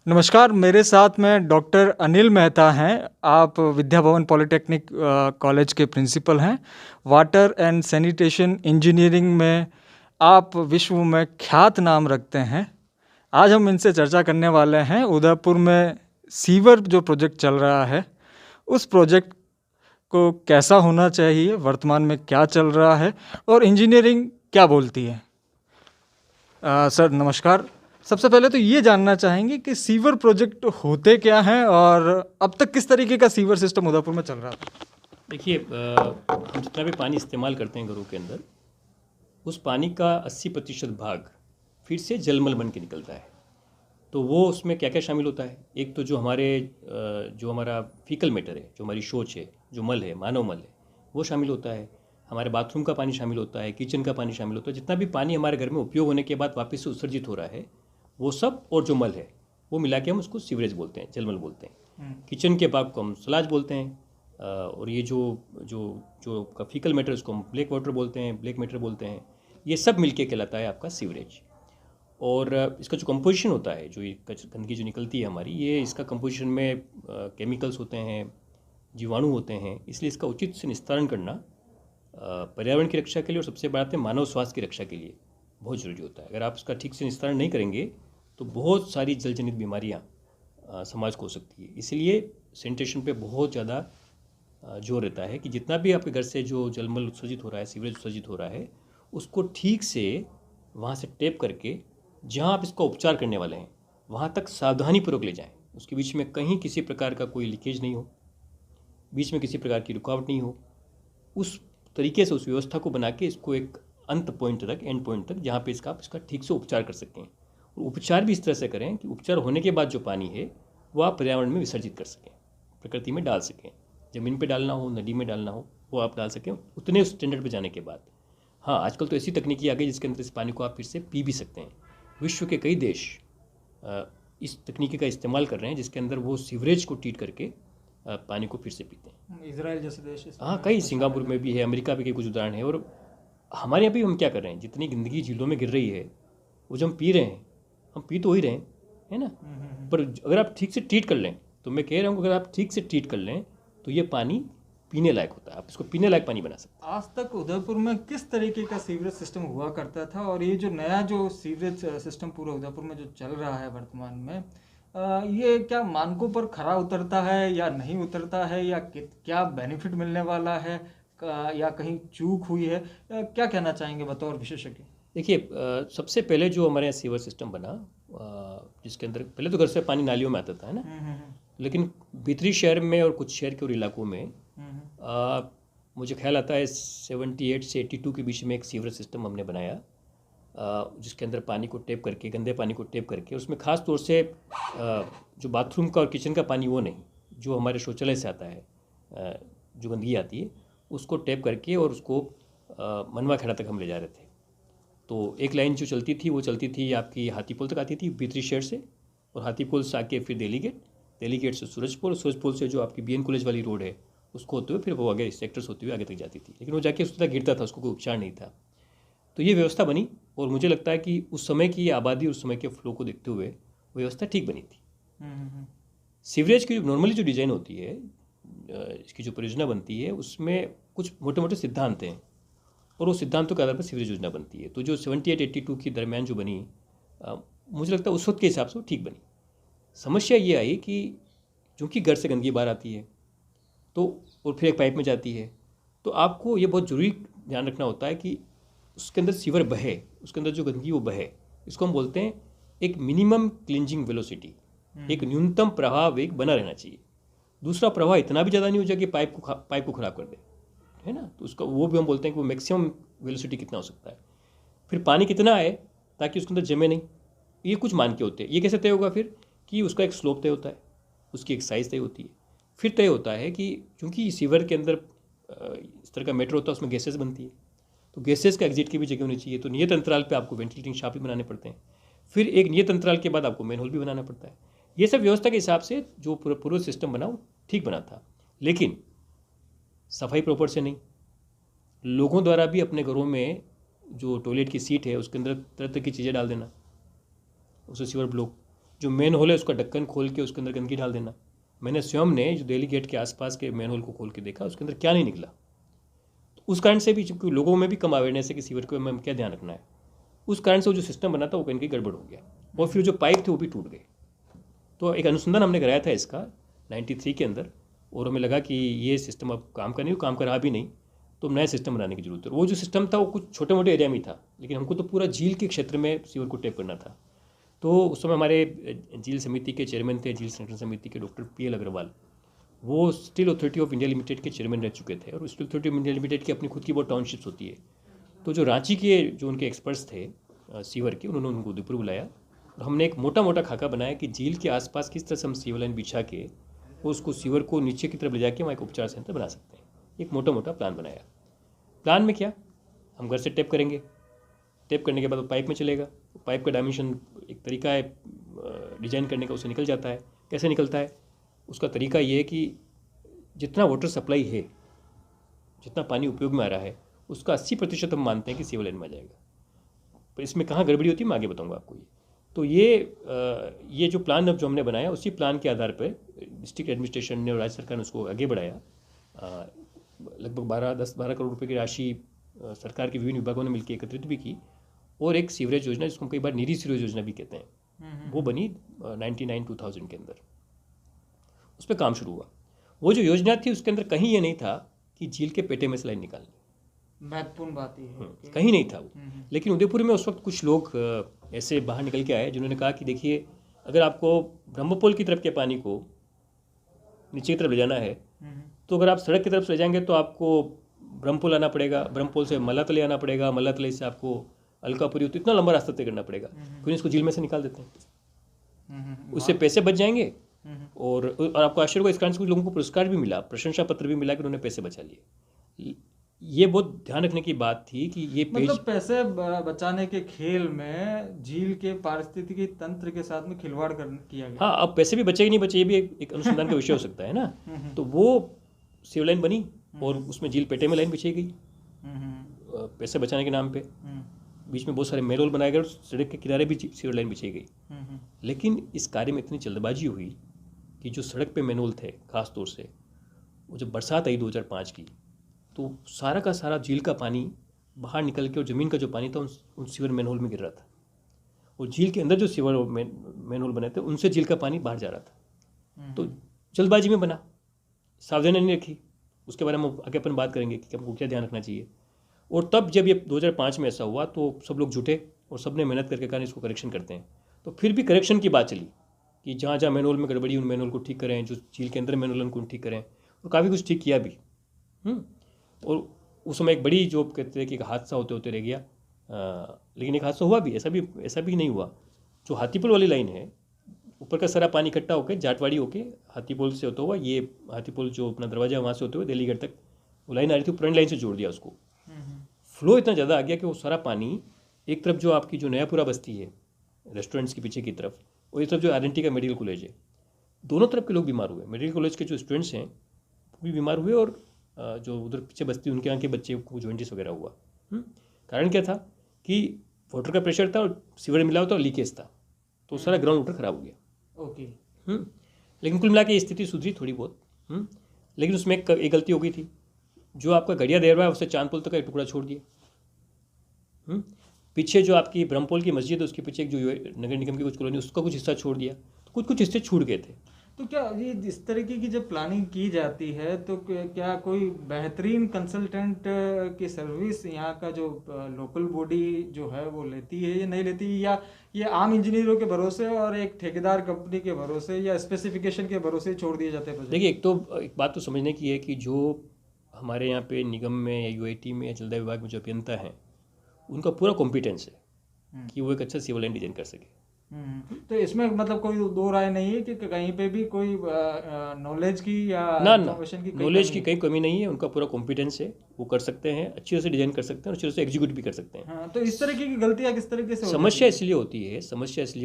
नमस्कार, मेरे साथ में डॉक्टर अनिल मेहता हैं। आप विद्या भवन पॉलिटेक्निक कॉलेज के प्रिंसिपल हैं। वाटर एंड सैनिटेशन इंजीनियरिंग में आप विश्व में ख्यात नाम रखते हैं। आज हम इनसे चर्चा करने वाले हैं उदयपुर में सीवर जो प्रोजेक्ट चल रहा है, उस प्रोजेक्ट को कैसा होना चाहिए, वर्तमान में क्या चल रहा है और इंजीनियरिंग क्या बोलती है। सर नमस्कार। सबसे पहले तो ये जानना चाहेंगे कि सीवर प्रोजेक्ट होते क्या हैं और अब तक किस तरीके का सीवर सिस्टम उदयपुर में चल रहा था। देखिए, हम जितना भी पानी इस्तेमाल करते हैं घरों के अंदर, उस पानी का 80% भाग फिर से जलमल बन के निकलता है। तो वो उसमें क्या क्या शामिल होता है? एक तो जो हमारा फीकल मैटर है, जो हमारी शौच है, जो मल है, मानव मल है, वो शामिल होता है। हमारे बाथरूम का पानी शामिल होता है, किचन का पानी शामिल होता है। जितना भी पानी हमारे घर में उपयोग होने के बाद वापस से उत्सर्जित हो रहा है, वो सब और जो मल है वो मिला के हम उसको सीवरेज बोलते हैं, जलमल बोलते हैं। किचन के भाग को हम सलाज बोलते हैं। और ये जो जो जो का फीकल मैटर, उसको हम ब्लैक वाटर बोलते हैं, ब्लैक मैटर बोलते हैं। ये सब मिलके कहलाता है आपका सीवरेज। और इसका जो कंपोजिशन होता है, जो ये गंदगी जो निकलती है हमारी, ये इसका कंपोजिशन में केमिकल्स होते हैं, जीवाणु होते हैं। इसलिए इसका उचित से निस्तारण करना पर्यावरण की रक्षा के लिए और सबसे बड़ा बात है मानव स्वास्थ्य की रक्षा के लिए बहुत ज़रूरी होता है। अगर आप इसका ठीक से निस्तारण नहीं करेंगे तो बहुत सारी जल जनित बीमारियाँ समाज को हो सकती है। इसलिए सैनिटेशन पे बहुत ज़्यादा जोर रहता है कि जितना भी आपके घर से जो जलमल उत्सर्जित हो रहा है, सीवरेज उत्सर्जित हो रहा है, उसको ठीक से वहाँ से टैप करके जहाँ आप इसका उपचार करने वाले हैं वहाँ तक सावधानीपूर्वक ले जाएं। उसके बीच में कहीं किसी प्रकार का कोई लीकेज नहीं हो, बीच में किसी प्रकार की रुकावट नहीं हो। उस तरीके से उस व्यवस्था को बना के इसको एक अंत पॉइंट तक, एंड पॉइंट तक, जहाँ पे आप इसका ठीक से उपचार कर सकें। और उपचार भी इस तरह से करें कि उपचार होने के बाद जो पानी है वो आप पर्यावरण में विसर्जित कर सकें, प्रकृति में डाल सकें। ज़मीन पे डालना हो, नदी में डालना हो, वो आप डाल सकें उतने स्टैंडर्ड पे जाने के बाद। हाँ, आजकल तो ऐसी तकनीकी आ गई जिसके अंदर इस पानी को आप फिर से पी भी सकते हैं। विश्व के कई देश इस तकनीकी का इस्तेमाल कर रहे हैं जिसके अंदर वो सीवरेज को ट्रीट करके पानी को फिर से पीते हैं। इजराइल जैसे देश हाँ, कई सिंगापुर में भी है, अमेरिका भी के कुछ उदाहरण है। और हमारे यहाँ भी हम क्या कर रहे हैं, जितनी गंदगी झीलों में गिर रही है वो जो हम पी रहे हैं, हम पी तो ही रहे हैं, है ना। पर अगर आप ठीक से ट्रीट कर लें, तो मैं कह रहा हूँ अगर आप ठीक से ट्रीट कर लें तो ये पानी पीने लायक होता है। आप इसको पीने लायक पानी बना सकते आज तक उदयपुर में किस तरीके का सीवरेज सिस्टम हुआ करता था और ये जो नया जो सीवरेज सिस्टम पूरा उदयपुर में जो चल रहा है वर्तमान में, ये क्या मानकों पर खरा उतरता है या नहीं उतरता है, या क्या बेनिफिट मिलने वाला है, या कहीं चूक हुई है, क्या कहना चाहेंगे बतौर विशेषज्ञ। देखिए, सबसे पहले जो हमारे यहाँ सीवर सिस्टम बना, जिसके अंदर पहले तो घर से पानी नालियों में आता था, है ना। लेकिन भीतरी शहर में और कुछ शहर के और इलाकों में मुझे ख्याल आता है 78 से 82 के बीच में एक सीवर सिस्टम हमने बनाया, जिसके अंदर पानी को टैप करके, गंदे पानी को टैप करके, उसमें ख़ास तौर से जो बाथरूम का और किचन का पानी वो नहीं, जो हमारे शौचालय से आता है, जो गंदगी आती है उसको टैप करके और उसको मनवा खेड़ा तक हम ले जा रहे थे। तो एक लाइन जो चलती थी वो चलती थी आपकी हाथीपोल तक आती थी भीतरी शहर से, और हाथीपोल से आके फिर दिल्ली गेट, दिल्ली गेट से सूरजपोल, सूरजपोल से जो आपकी BN कॉलेज वाली रोड है उसको होते हुए फिर वो आगे सेक्टर्स होते हुए आगे तक जाती थी। लेकिन वो जाके उस तक गिरता था, उसको कोई उपचार नहीं था। तो ये व्यवस्था बनी और मुझे लगता है कि उस समय की आबादी, उस समय के फ्लो को देखते हुए वो व्यवस्था ठीक बनी थी। सीवरेज की नॉर्मली जो डिज़ाइन होती है, इसकी जो परियोजना बनती है, उसमें कुछ मोटे मोटे सिद्धांत हैं और वो सिद्धांतों के आधार पर सीवरेज योजना बनती है। तो जो 78-82 के दरमियान जो बनी, मुझे लगता है उस वक्त के हिसाब से वो ठीक बनी। समस्या ये आई कि चूँकि घर से गंदगी बाहर आती है तो, और फिर एक पाइप में जाती है, तो आपको ये बहुत ज़रूरी ध्यान रखना होता है कि उसके अंदर सीवर बहे, उसके अंदर जो गंदगी वो बहे। इसको हम बोलते हैं एक मिनिमम क्लिंजिंग वेलोसिटी, एक न्यूनतम प्रवाह वेग बना रहना चाहिए। दूसरा, प्रवाह इतना भी ज़्यादा नहीं हो जाए कि पाइप को ख़राब कर दे, है ना। तो उसका वो भी हम बोलते हैं कि वो मैक्सिमम वेलोसिटी कितना हो सकता है। फिर पानी कितना आए ताकि उसके अंदर जमे नहीं, ये कुछ मान के होते हैं। ये कैसे तय होगा फिर कि उसका एक स्लोप तय होता है, उसकी एक साइज़ तय होती है। फिर तय होता है कि चूँकि सीवर के अंदर इस तरह का मैटर होता है, उसमें गैसेस बनती है, तो गैसेस का एग्जिट की भी जगह होनी चाहिए। तो नियत अंतराल पे आपको वेंटिलेटिंग शाफ्ट भी बनाने पड़ते हैं। फिर एक नियत अंतराल के बाद आपको मेन होल भी बनाना पड़ता है। ये सब व्यवस्था के हिसाब से जो पूरा सिस्टम बना वो ठीक बना था। लेकिन सफाई प्रॉपर से नहीं, लोगों द्वारा भी अपने घरों में जो टॉयलेट की सीट है उसके अंदर तरह तरह की चीज़ें डाल देना, उसे सीवर ब्लॉक, जो मेन होल है उसका ढक्कन खोल के उसके अंदर गंदगी डाल देना। मैंने स्वयं ने जो दिल्ली गेट के आसपास के मेन होल को खोल के देखा, उसके अंदर क्या नहीं निकला। तो उस कारण से भी, चूंकि लोगों में भी कम अवेयरनेस है कि सीवर को हमें क्या ध्यान रखना है, उस कारण से वो जो सिस्टम बना था वो कहीं गड़बड़ हो गया, और फिर जो पाइप थे वो भी टूट गए। तो एक अनुसंधान हमने कराया था इसका 93 के अंदर, और हमें लगा कि ये सिस्टम अब काम का नहीं, काम कर रहा भी नहीं, तो नया सिस्टम बनाने की जरूरत है। वो जो सिस्टम था वो कुछ छोटे मोटे एरिया में ही था, लेकिन हमको तो पूरा झील के क्षेत्र में सीवर को टैप करना था। तो उस समय हमारे झील समिति के चेयरमैन थे, झील संरक्षण समिति के डॉक्टर PL अग्रवाल, वो steel authority of India limited के चेयरमैन रह चुके थे, और steel authority of India limited की अपनी खुद की बहुत टाउनशिप्स होती है। तो जो रांची के जो उनके एक्सपर्ट्स थे सीवर के, उन्होंने उनको उदयपुर बुलाया, और हमने एक मोटा मोटा खाका बनाया कि झील के आसपास किस तरह से हम सीवर लाइन बिछा के उसको सीवर को नीचे की तरफ ले जाके वहाँ एक उपचार सेंटर बना सकते हैं। एक मोटा मोटा प्लान बनाया। प्लान में क्या, हम घर से टैप करेंगे, टैप करने के बाद वो पाइप में चलेगा, पाइप का डायमेंशन एक तरीका है डिजाइन करने का, उससे निकल जाता है। कैसे निकलता है, उसका तरीका ये है कि जितना वाटर सप्लाई है, जितना पानी उपयोग में आ रहा है, उसका 80% हम मानते हैं कि सीवर लाइन में आ जाएगा। पर इसमें कहाँ गड़बड़ी होती है मैं आगे बताऊंगा आपको। तो ये जो प्लान अब जो हमने बनाया, उसी प्लान के आधार पर डिस्ट्रिक्ट एडमिनिस्ट्रेशन ने और राज्य सरकार ने उसको आगे बढ़ाया। लगभग 10-12 करोड़ रुपए की राशि सरकार के विभिन्न विभागों ने मिलकर एकत्रित भी की, और एक सीवरेज योजना, जिसको हम कई बार नीरी सीवरेज योजना भी कहते हैं, वो बनी 99-2000 के अंदर। उस पर काम शुरू हुआ। वो जो योजना थी उसके अंदर कहीं ये नहीं था कि झील के पेटे में से लाइन निकालनी, महत्वपूर्ण बात ये है, कहीं नहीं था वो। लेकिन उदयपुर में उस वक्त कुछ लोग ऐसे बाहर निकल के आए जिन्होंने कहा कि देखिए, अगर आपको ब्रह्मपुल की तरफ के पानी को नीचे की तरफ ले जाना है, तो अगर आप सड़क की तरफ से ले जाएंगे तो आपको ब्रह्मपुल आना पड़ेगा, ब्रह्मपुल से मल्लातले आना पड़ेगा, मल्लातले से आपको अलकापुरी, तो इतना लंबा रास्ता तय करना पड़ेगा। क्यों इसको झील में से निकाल देते हैं, उससे पैसे बच जाएंगे। और आपको आश्चर्य होगा, इस कारण से कुछ लोगों को पुरस्कार भी मिला, प्रशंसा पत्र भी मिला कि उन्होंने पैसे बचा लिए। ये बहुत ध्यान रखने की बात थी कि ये मतलब पैसे बचाने के खेल में झील के पारिस्थितिकी तंत्र के साथ में खिलवाड़ किया गया। हाँ, अब पैसे भी बचे कि नहीं बचे, ये भी एक अनुसंधान का विषय हो सकता है ना। तो वो सीवर लाइन बनी और उसमें झील पेटे में लाइन बिछाई गई पैसे बचाने के नाम पे। बीच में बहुत सारे मेरोल बनाए गए और सड़क के किनारे भी सीवर लाइन बिछाई गई। लेकिन इस कार्य में इतनी जल्दबाजी हुई कि जो सड़क पे मैनुअल थे, खास तौर से वो जब बरसात आई 2005 की, तो सारा का सारा झील का पानी बाहर निकल के और ज़मीन का जो पानी था उन सीवर मैनहोल में गिर रहा था, और झील के अंदर जो सीवर मैनहोल बने थे उनसे झील का पानी बाहर जा रहा था। तो जल्दबाजी में बना, सावधानी नहीं रखी। उसके बारे में आगे अपन बात करेंगे कि हमको क्या ध्यान रखना चाहिए। और तब जब ये 2005 में ऐसा हुआ तो सब लोग जुटे और सब ने मेहनत करके कहा इसको करेक्शन करते हैं। तो फिर भी करेक्शन की बात चली कि जहाँ जहाँ मैनुअल में गड़बड़ी उन मैनुअल को ठीक करें, जो झील के अंदर मैनुअल उनको ठीक करें, और काफ़ी कुछ ठीक किया भी। और उस समय एक बड़ी जो कहते हैं कि एक हादसा होते होते रह गया, लेकिन एक हादसा हुआ भी, ऐसा भी नहीं हुआ। जो हाथीपुल वाली लाइन है, ऊपर का सारा पानी इकट्ठा होकर जाटवाड़ी होके हाथीपुल से होता हुआ, ये हाथीपुल जो अपना दरवाजा वहाँ से होते हुए दिल्लीगढ़ तक वो लाइन आ रही थी, पुरानी लाइन से जोड़ दिया उसको। फ्लो इतना ज़्यादा आ गया कि वो सारा पानी एक तरफ जो आपकी जो नयापुरा बस्ती है रेस्टोरेंट्स के पीछे की तरफ, और एक तरफ जो RNT का मेडिकल कॉलेज है, दोनों तरफ के लोग बीमार हुए। मेडिकल कॉलेज के जो स्टूडेंट्स हैं वो भी बीमार हुए, और जो उधर पीछे बस्ती उनके यहाँ के बच्चे को जॉइंटिस वगैरह हुआ। कारण क्या था कि वाटर का प्रेशर था और सीवर मिला हुआ था और लीकेज था, तो सारा ग्राउंड वाटर खराब हो गया। ओके। लेकिन कुल मिला के स्थिति सुधरी थोड़ी बहुत। लेकिन उसमें एक गलती हो गई थी, जो आपका गड़िया देरवा है उससे चांदपुल तक का एक टुकड़ा छोड़ दिया। पीछे जो आपकी ब्रह्मपुल की मस्जिद है उसके पीछे जो नगर निगम की कुछ कॉलोनी उसका कुछ हिस्सा छोड़ दिया, तो कुछ हिस्से छूट गए थे। तो क्या ये इस तरीके की जब प्लानिंग की जाती है तो क्या कोई बेहतरीन कंसल्टेंट की सर्विस यहाँ का जो लोकल बॉडी जो है वो लेती है या नहीं लेती, या ये आम इंजीनियरों के भरोसे और एक ठेकेदार कंपनी के भरोसे या स्पेसिफिकेशन के भरोसे छोड़ दिए जाते हैं? देखिए, एक बात तो समझने की है कि जो हमारे यहाँ पे निगम में या UIT में या जलदाय विभाग में जो अभियंता हैं उनका पूरा कॉम्पिटेंस है कि वो एक अच्छा सिविल लाइन डिजाइन कर सके। तो इसमें मतलब कोई दो राय नहीं है कि कहीं पे भी कोई नॉलेज की या इंफॉर्मेशन की नॉलेज की कहीं कमी नहीं है। उनका पूरा कॉम्पिटेंस है, वो कर सकते हैं, अच्छी तरह से डिजाइन कर सकते हैं और अच्छी तरह से एग्जीक्यूट भी कर सकते हैं। हाँ, तो इस तरीके की गलतियाँ किस तरीके से समस्या इसलिए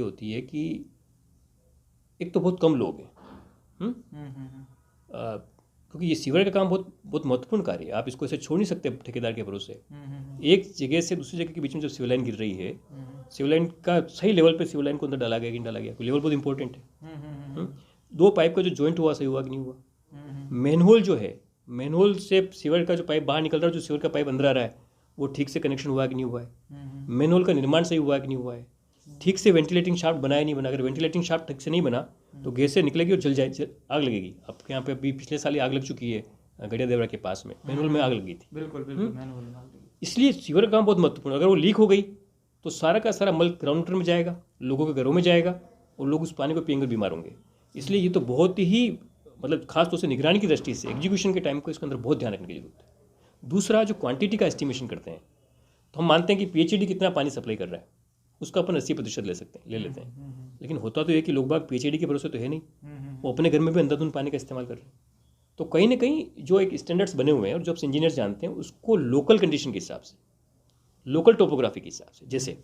होती है कि एक तो बहुत कम लोग हैं, क्योंकि ये सीवर का काम बहुत महत्वपूर्ण कार्य है। आप इसको ऐसे छोड़ नहीं सकते ठेकेदार के भरोसे। एक जगह से दूसरी जगह के बीच में जब सीवर लाइन गिर रही है, सिविल लाइन का सही लेवल पे सिविल लाइन को अंदर डाला गया कि नहीं डाला गया, लेवल बहुत इंपॉर्टेंट है। 2 पाइप का जो जॉइंट हुआ सही हुआ कि नहीं हुआ। मैनहोल जो है, मैनहोल से सीवर का जो पाइप बाहर निकल रहा है, जो सीवर का पाइप अंदर आ रहा है, वो ठीक से कनेक्शन हुआ कि नहीं हुआ है। मैनहोल का निर्माण सही हुआ कि नहीं हुआ है। ठीक से वेंटिलेटिंग शाफ्ट बनाया नहीं बना। अगर वेंटिलेटिंग शाफ्ट ठीक से नहीं बना तो गैस से निकलेगी और आग लगेगी। आपके यहाँ पे अभी पिछले साल ही आग लग चुकी है गड़िया देवरा के पास में, मैनहोल में आग लगी थी। बिल्कुल मैनहोल में आग लगी। इसलिए सीवर का काम बहुत महत्वपूर्ण है। अगर वो लीक हो गई तो सारा का सारा मल ग्राउंड वाटर में जाएगा, लोगों के घरों में जाएगा और लोग उस पानी को पियेंगे बीमार होंगे। इसलिए ये तो बहुत ही मतलब खास तौर से निगरानी की दृष्टि से एग्जीक्यूशन के टाइम को इसके अंदर बहुत ध्यान रखने की जरूरत है। दूसरा, जो क्वांटिटी का एस्टिमेशन करते हैं, तो हम मानते हैं कि पीएचईडी कितना पानी सप्लाई कर रहा है, उसका अपन 80% ले लेते हैं। लेकिन होता तो ये कि लोग बाग पीएचईडी के भरोसे तो है नहीं, वो अपने घर में भी अंधाधुंध पानी का इस्तेमाल कर रहे हैं। तो कहीं ना कहीं जो एक स्टैंडर्ड्स बने हुए हैं और जो आप इंजीनियर्स जानते हैं, उसको लोकल कंडीशन के हिसाब से, लोकल टोपोग्राफी के हिसाब से, जैसे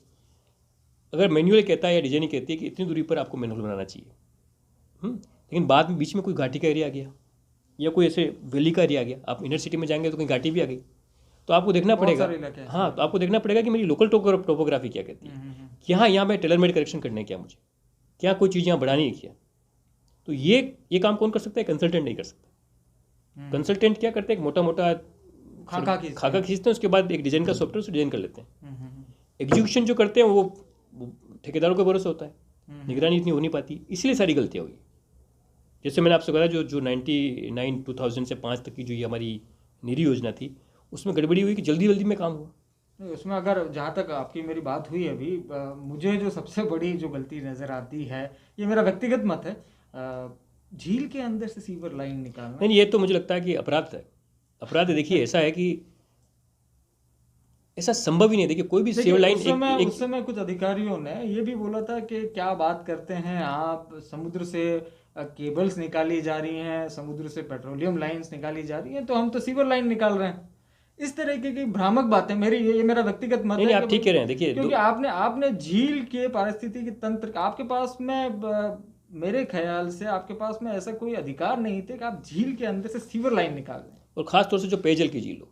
अगर मैन्युअल कहता है या डिजाइन कहती है कि इतनी दूरी पर आपको मैनहोल बनाना चाहिए, लेकिन बाद में बीच में कोई घाटी का एरिया आ गया या कोई ऐसे वैली का एरिया आ गया, आप इनर सिटी में जाएंगे तो कहीं घाटी भी आ गई, तो आपको देखना पड़ेगा। हाँ, तो आपको देखना पड़ेगा कि मेरी लोकल टोपोग्राफी क्या कहती है, कि हाँ यहाँ मैं टेलर मेड करेक्शन करने क्या, मुझे क्या कोई चीज़ यहाँ बढ़ानी है क्या। तो ये काम कौन कर सकता है? कंसल्टेंट नहीं कर सकता। कंसल्टेंट क्या करते हैं? एक मोटा मोटा खाका खींचते हैं, उसके बाद एक डिजाइन का सॉफ्टवेयर से डिजाइन कर लेते हैं। एग्जीक्यूशन जो करते हैं वो ठेकेदारों के भरोसे होता है, निगरानी इतनी हो नहीं पाती, इसलिए सारी गलतियाँ हुई। जैसे मैंने आपसे कहा जो 99 2000 से 5 तक की जो ये हमारी नीरी योजना थी, उसमें गड़बड़ी हुई कि जल्दी में काम हुआ। नहीं, उसमें अगर जहाँ तक आपकी मेरी बात हुई अभी, मुझे जो सबसे बड़ी जो गलती नज़र आती है, ये मेरा व्यक्तिगत मत है, झील के अंदर से सीवर लाइन निकालना। नहीं, ये तो मुझे लगता है कि अपराध है। अपराध देखिए ऐसा है कि ऐसा संभव ही नहीं। देखिए कोई भी सीवर लाइन उस समय कुछ अधिकारियों ने ये भी बोला था कि क्या बात करते हैं आप, समुद्र से केबल्स निकाली जा रही हैं, समुद्र से पेट्रोलियम लाइंस निकाली जा रही हैं, तो हम तो सीवर लाइन निकाल रहे हैं। इस तरह की भ्रामक बातें, ये मेरा व्यक्तिगत मत है। आप ठीक कह रहे हैं। देखिए क्योंकि आपने झील के पारिस्थितिकी तंत्र, आपके पास में मेरे ख्याल से आपके पास में ऐसा कोई अधिकार नहीं थे कि आप झील के अंदर से सीवर लाइन निकाल दें, और खास तौर से जो पेयजल की झील हो,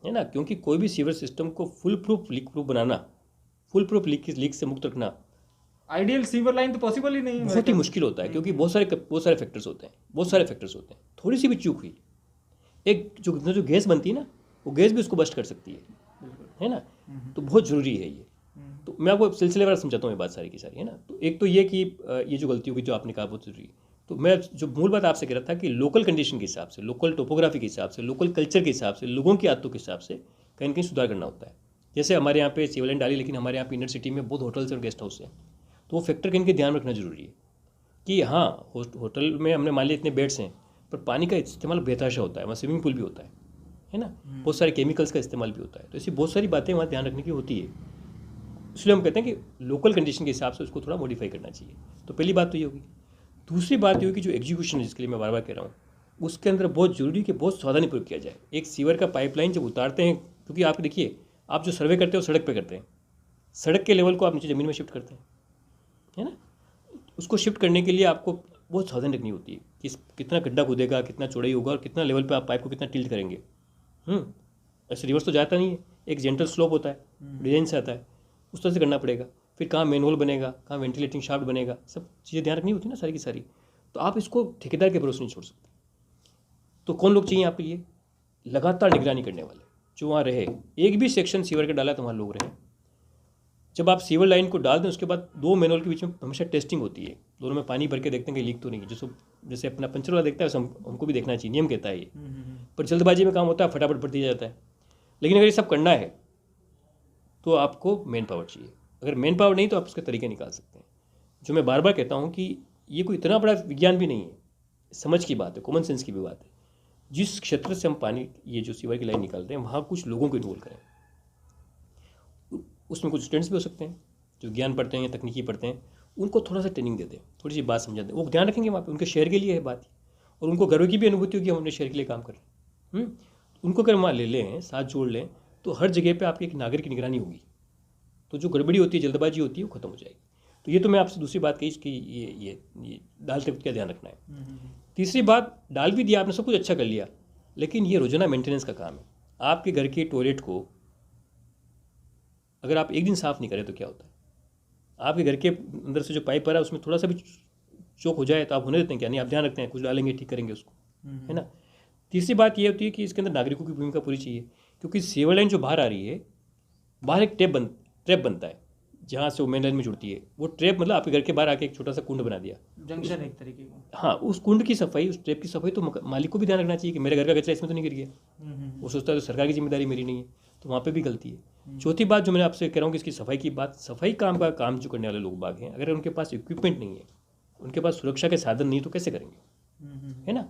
है ना, क्योंकि कोई भी सीवर सिस्टम को फुल प्रूफ लीक प्रूफ बनाना, फुल प्रूफ लीक से मुक्त रखना, आइडियल सीवर लाइन तो पॉसिबल ही नहीं है, बहुत ही मुश्किल होता है। क्योंकि बहुत सारे फैक्टर्स होते हैं। थोड़ी सी भी चूक हुई, एक जो गैस बनती है ना, वो गैस भी उसको बस्ट कर सकती है ना। तो बहुत ज़रूरी है ये। तो मैं आपको सिलसिलेवार समझाता हूँ ये बात सारी की सारी, है ना। तो एक तो ये कि ये जो गलती होगी जो आपने कहा बहुत ज़रूरी है। तो मैं जो मूल बात आपसे कह रहा था कि लोकल कंडीशन के हिसाब से, लोकल टोपोग्राफी के हिसाब से, लोकल कल्चर के हिसाब से, लोगों की आदतों के हिसाब से कहीं ना कहीं सुधार करना होता है। जैसे हमारे यहाँ पे सिविल लाइन डाली, लेकिन हमारे यहाँ पे इनर सिटी में बहुत होटल्स और गेस्ट हाउस हैं, तो वो फैक्टर कहीं ध्यान रखना जरूरी है कि हाँ, होटल में हमने मान लिया इतने बेड्स हैं, पर पानी का इस्तेमाल बेतहाशा होता है, वहाँ स्विमिंग पूल भी होता है ना, बहुत सारे केमिकल्स का इस्तेमाल भी होता है। तो ऐसी बहुत सारी बातें वहाँ ध्यान रखने की होती है। इसलिए हम कहते हैं कि लोकल कंडीशन के हिसाब से उसको थोड़ा मॉडिफाई करना चाहिए। तो पहली बात तो ये होगी। दूसरी बात ये होगी कि जो एग्जीक्यूशन है, जिसके लिए मैं बार बार कह रहा हूँ, उसके अंदर बहुत जरूरी कि बहुत सावधानीपूर्वक किया जाए। एक सीवर का पाइपलाइन जब उतारते हैं, क्योंकि आप देखिए, आप जो सर्वे करते हो सड़क पे करते हैं, सड़क के लेवल को आप नीचे ज़मीन में शिफ्ट करते हैं, है ना। उसको शिफ्ट करने के लिए आपको बहुत सावधानी रखनी होती है कि कितना गड्ढा खुदेगा, कितना चौड़ाई होगा और कितना लेवल पे आप पाइप को कितना टिल्ट करेंगे। ऐसे रिवर्स तो जाता नहीं है, एक जेंटल स्लोप होता है, डिजाइन से आता है, उस तरह से करना पड़ेगा। फिर कहाँ मैनहोल बनेगा, कहाँ वेंटिलेटिंग शाफ्ट बनेगा, सब चीज़ें ध्यान रखनी होती है ना सारी की सारी। तो आप इसको ठेकेदार के भरोसे नहीं छोड़ सकते। तो कौन लोग चाहिए आपके लिए? लगातार निगरानी करने वाले, जो वहाँ रहे। एक भी सेक्शन सीवर का डाला तो वहाँ लोग रहे। जब आप सीवर लाइन को डाल दें, उसके बाद 2 मैनहोल के बीच में हमेशा टेस्टिंग होती है, दोनों में पानी भर के देखते हैं कि लीक तो नहीं है। जैसे अपना पंचर वाला देखता है, वैसे हमको भी देखना चाहिए, नियम कहता है ये। पर जल्दबाजी में काम होता है, फटाफट भर दिया जाता है। लेकिन अगर ये सब करना है तो आपको मैन पावर चाहिए। अगर मैन पावर नहीं तो आप उसके तरीके निकाल सकते हैं। जो मैं बार बार कहता हूँ कि ये कोई इतना बड़ा विज्ञान भी नहीं है, समझ की बात है, कॉमन सेंस की भी बात है। जिस क्षेत्र से हम पानी, ये जो सीवर की लाइन निकाल रहे हैं, वहाँ कुछ लोगों को इन्वॉल्व करें। उसमें कुछ स्टूडेंट्स भी हो सकते हैं जो ज्ञान पढ़ते हैं या तकनीकी पढ़ते हैं, उनको थोड़ा सा ट्रेनिंग दे दें, थोड़ी सी बात समझा दें। वो ध्यान रखेंगे वहाँ पे, उनके शहर के लिए है बात, और उनको गर्व की भी अनुभूति होगी हम अपने शहर के लिए काम कर रहे हैं। उनको अगर वहाँ ले लें, साथ जोड़ लें, तो हर जगह पे आपकी एक नागरिक की निगरानी होगी। तो जो गड़बड़ी होती है, जल्दबाजी होती है, वो खत्म हो जाएगी। तो ये तो मैं आपसे दूसरी बात कही कि ये डालते वक्त क्या ध्यान रखना है। तीसरी बात, डाल भी दिया आपने, सब कुछ अच्छा कर लिया, लेकिन ये रोजाना मेंटेनेंस का काम है। आपके घर के टॉयलेट को अगर आप एक दिन साफ़ नहीं करें तो क्या होता है? आपके घर के अंदर से जो पाइप आ रहा है उसमें थोड़ा सा भी चोक हो जाए तो आप होने देते हैं क्या? नहीं, आप ध्यान रखते हैं, कुछ डालेंगे, ठीक करेंगे उसको, है ना? तीसरी बात ये होती है कि इसके अंदर नागरिकों की भूमिका पूरी चाहिए, क्योंकि सीवर लाइन जो बाहर आ रही है, बाहर एक ट्रैप बनता है जहाँ से वो मेन लाइन में जुड़ती है। वो ट्रैप मतलब आपके घर के बाहर आके एक छोटा सा कुंड बना दिया, जंक्शन एक तरीके का। हाँ, उस कुंड की सफाई, उस ट्रैप की सफाई तो मालिक को भी ध्यान रखना चाहिए कि मेरे घर का कचरा इसमें तो नहीं गिर गया। वो सोचता है तो सरकार की जिम्मेदारी मेरी नहीं है, तो वहाँ पे भी गलती है। चौथी बात जो मैंने आपसे कह रहा हूँ कि इसकी सफाई की बात, सफाई काम जो करने वाले लोग बाग हैं, अगर उनके पास इक्विपमेंट नहीं है, उनके पास सुरक्षा के साधन नहीं, तो कैसे करेंगे, है ना?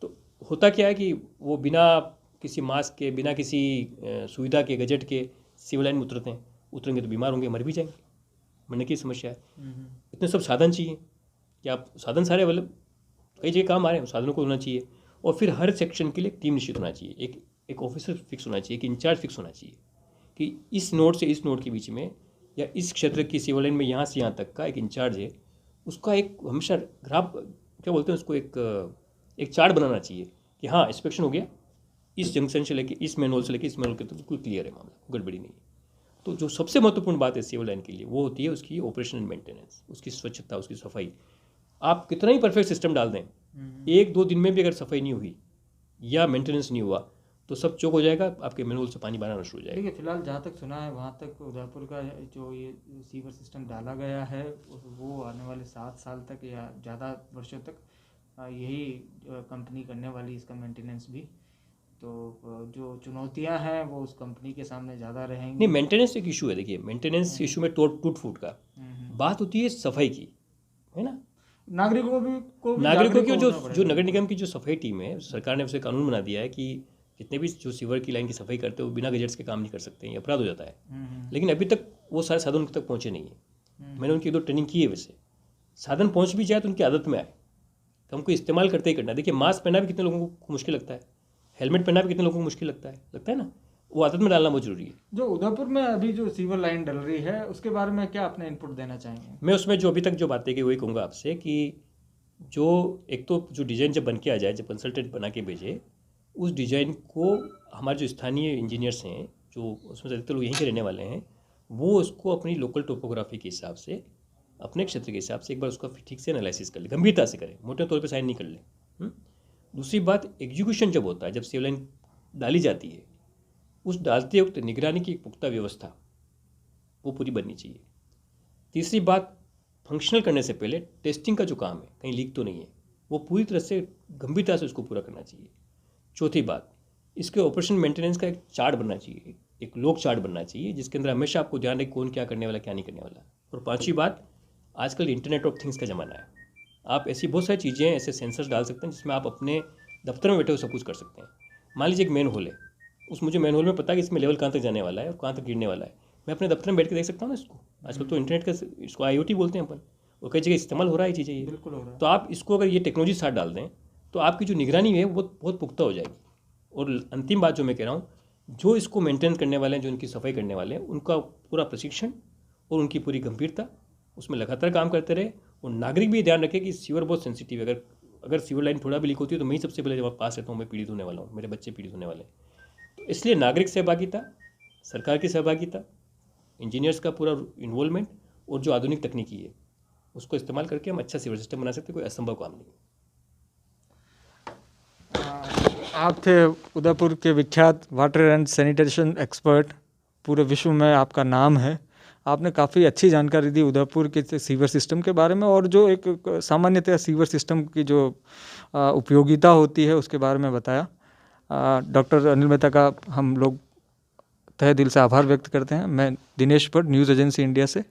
तो होता क्या है कि वो बिना किसी मास्क के, बिना किसी सुविधा के, गजट के सिविल लाइन में उतरेंगे तो बीमार होंगे, मर भी जाएंगे, मरने की समस्या है। इतने सब साधन चाहिए कि आप साधन सारे मतलब कई जगह काम आ रहे हैं, साधनों को होना चाहिए। और फिर हर सेक्शन के लिए एक टीम निश्चित होना चाहिए, एक ऑफिसर फिक्स होना चाहिए, एक इंचार्ज फिक्स होना चाहिए कि इस नोड से इस नोड के बीच में या इस क्षेत्र की सिविल लाइन में यहाँ से यहाँ तक का एक इंचार्ज है, उसका एक हमेशा ग्राफ, क्या बोलते हैं उसको, एक चार्ट बनाना चाहिए कि हाँ इंस्पेक्शन हो गया, इस जंक्शन से लेके इस मैन होल से लेके इस मैन होल के, तो बिल्कुल क्लियर है मामला, गड़बड़ी नहीं है। तो जो सबसे महत्वपूर्ण बात है सिविल लाइन के लिए वो होती है उसकी ऑपरेशन एंड मेंटेनेंस, उसकी स्वच्छता, उसकी सफाई। आप कितना ही परफेक्ट सिस्टम डाल दें, 1-2 दिन में भी अगर सफाई नहीं हुई या मेंटेनेंस नहीं हुआ तो सब चौक हो जाएगा, आपके मैनुअल से पानी बहना शुरू हो जाएगा। देखिए फिलहाल जहाँ तक सुना है वहाँ तक उदयपुर का जो ये सीवर सिस्टम डाला गया है वो आने वाले 7 साल तक या ज़्यादा वर्षों तक यही कंपनी करने वाली इसका मेंटेनेंस भी। तो जो चुनौतियाँ हैं वो उस कंपनी के सामने ज़्यादा रहेंगी। नहीं, मेंटेनेंस एक इशू है। देखिए मेंटेनेंस इशू में टूट फूट का बात होती है सफाई की, है ना? नागरिकों को की जो नगर निगम की जो सफाई टीम है, सरकार ने उसे कानून बना दिया है कि जितने भी जो सीवर की लाइन की सफाई करते हैं वो बिना गजट्स के काम नहीं कर सकते हैं, ये अपराध हो जाता है। लेकिन अभी तक वो सारे साधन उनके तक पहुँचे नहीं है। मैंने उनकी 2 ट्रेनिंग की है, वैसे साधन पहुँच भी जाए तो उनकी आदत में आए, तो हमको इस्तेमाल करते ही करना है। देखिए मास्क पहना भी कितने लोगों को मुश्किल लगता है, हेलमेट पहना भी कितने लोगों को मुश्किल लगता है ना? वो आदत में डालना बहुत जरूरी है। जो उदयपुर में अभी जो सीवर लाइन डल रही है उसके बारे में क्या अपने इनपुट देना चाहेंगे? मैं उसमें जो अभी तक जो बातें की वही कहूँगा आपसे कि जो एक तो जो डिज़ाइन जब बन के आ जाए, जब कंसल्टेंट बना के भेजे, उस डिज़ाइन को हमारे जो स्थानीय इंजीनियर्स हैं, जो उसमें ज़्यादातर लोग यहीं के रहने वाले हैं, वो उसको अपनी लोकल टोपोग्राफी के हिसाब से, अपने क्षेत्र के हिसाब से एक बार उसका ठीक से एनालिसिस कर ले, गंभीरता से करें, मोटे तौर पे साइन नहीं कर ले। दूसरी बात, एग्जीक्यूशन जब होता है, जब सिविल लाइन डाली जाती है, उस डालते वक्त निगरानी की एक पुख्ता व्यवस्था वो पूरी बननी चाहिए। तीसरी बात, फंक्शनल करने से पहले टेस्टिंग का जो काम है, कहीं लीक तो नहीं है, वो पूरी तरह से गंभीरता से उसको पूरा करना चाहिए। चौथी बात, इसके ऑपरेशन मेंटेनेंस का एक चार्ट बनना चाहिए, एक लोक चार्ट बनना चाहिए जिसके अंदर हमेशा आपको ध्यान रहे कौन क्या करने वाला, क्या नहीं करने वाला। और पांचवी बात, आजकल इंटरनेट ऑफ थिंग्स का ज़माना है, आप ऐसी बहुत सारी चीज़ें, ऐसे सेंसर्स डाल सकते हैं जिसमें आप अपने दफ्तर में बैठे हुए सब कुछ कर सकते हैं। मान लीजिए एक मेन होल है, मुझे मेन होल में पता है कि इसमें लेवल कहाँ तक जाने वाला है और कहाँ तक गिरने वाला है, मैं अपने दफ्तर में बैठ के देख सकता हूँ ना इसको। आजकल तो इंटरनेट का, इसको IoT बोलते हैं अपन, और कई जगह इस्तेमाल हो रहा है चीज़ें ये, बिल्कुल हो रहा है। तो आप इसको अगर ये टेक्नोलॉजी साथ डाल दें तो आपकी जो निगरानी है वो बहुत पुख्ता हो जाएगी। और अंतिम बात जो मैं कह रहा हूँ, जो इसको मेंटेन करने वाले हैं, जो इनकी सफाई करने वाले हैं, उनका पूरा प्रशिक्षण और उनकी पूरी गंभीरता, उसमें लगातार काम करते रहे। और नागरिक भी ध्यान रखे कि सीवर बहुत सेंसिटिव है, अगर सीवर लाइन थोड़ा भी लीक होती है तो मैं ही सबसे पहले जब पास रहता हूँ, मैं पीड़ित होने वाला हूँ, मेरे बच्चे पीड़ित होने वाले हैं। तो इसलिए नागरिक सहभागिता, सरकार की सहभागिता, इंजीनियर्स का पूरा इन्वॉल्वमेंट और जो आधुनिक तकनीकी है उसको इस्तेमाल करके हम अच्छा सीवर सिस्टम बना सकते हैं, कोई असंभव काम नहीं। आप थे उदयपुर के विख्यात वाटर एंड सैनिटेशन एक्सपर्ट, पूरे विश्व में आपका नाम है। आपने काफ़ी अच्छी जानकारी दी उदयपुर के सीवर सिस्टम के बारे में, और जो एक सामान्यतः सीवर सिस्टम की जो उपयोगिता होती है उसके बारे में बताया। डॉक्टर अनिल मेहता का हम लोग तहे दिल से आभार व्यक्त करते हैं। मैं Dinesh Bhatt, news agency India से।